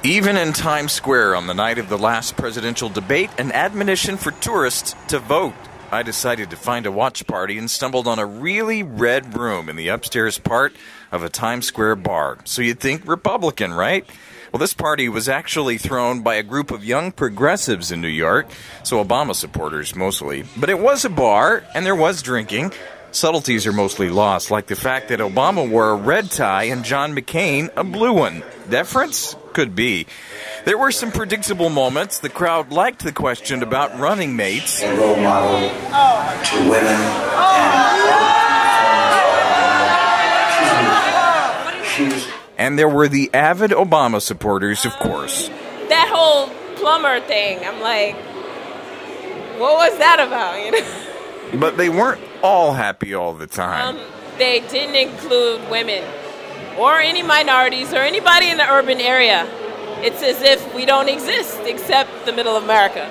Even in Times Square on the night of the last presidential debate, an admonition for tourists to vote. I decided to find a watch party and stumbled on a really red room in the upstairs part of a Times Square bar. So you'd think Republican, right? Well, this party was actually thrown by a group of young progressives in New York, so Obama supporters mostly. But it was a bar, and there was drinking. Subtleties are mostly lost, like the fact that Obama wore a red tie and John McCain a blue one. Deference? Could be. There were some predictable moments. The crowd liked the question about running mates. A role model to women And there were the avid Obama supporters, of course. That whole plumber thing, I'm like, what was that about, you know? But they weren't all happy all the time. They didn't include women or any minorities or anybody in the urban area. It's as if we don't exist except the middle of America.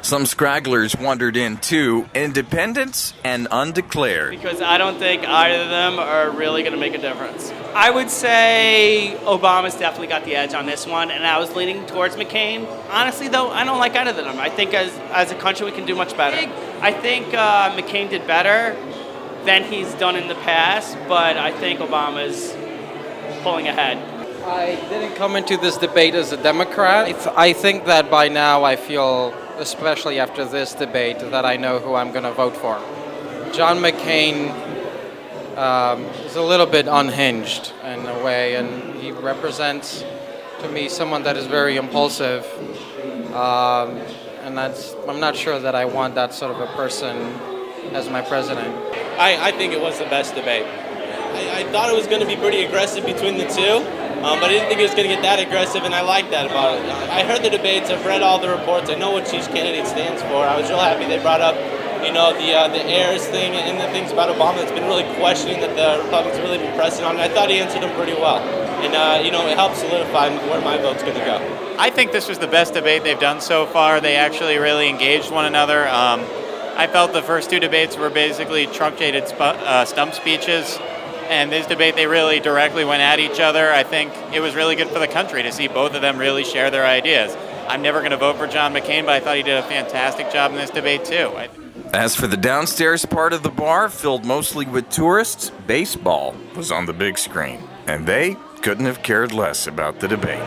Some scragglers wandered in too, independents and undeclared. Because I don't think either of them are really going to make a difference. I would say Obama's definitely got the edge on this one, and I was leaning towards McCain. Honestly, though, I don't like either of them. I think as a country we can do much better. I think McCain did better than he's done in the past, but I think Obama's pulling ahead. I didn't come into this debate as a Democrat. I think that by now I feel, especially after this debate, that I know who I'm going to vote for. John McCain is a little bit unhinged in a way, and he represents to me someone that is very impulsive, and I'm not sure that I want that sort of a person as my president. I think it was the best debate. I thought it was going to be pretty aggressive between the two, but I didn't think it was going to get that aggressive, and I like that about it. I heard the debates, I've read all the reports, I know what each candidate stands for. I was real happy they brought up, you know, the heirs thing and the things about Obama that's been really questioning that the Republicans have really been pressing on, and I thought he answered them pretty well. And, you know, it helps solidify where my vote's going to go. I think this was the best debate they've done so far. They actually really engaged one another. I felt the first two debates were basically truncated stump speeches. And this debate, they really directly went at each other. I think it was really good for the country to see both of them really share their ideas. I'm never going to vote for John McCain, but I thought he did a fantastic job in this debate, too. As for the downstairs part of the bar, filled mostly with tourists, baseball was on the big screen. And they couldn't have cared less about the debate.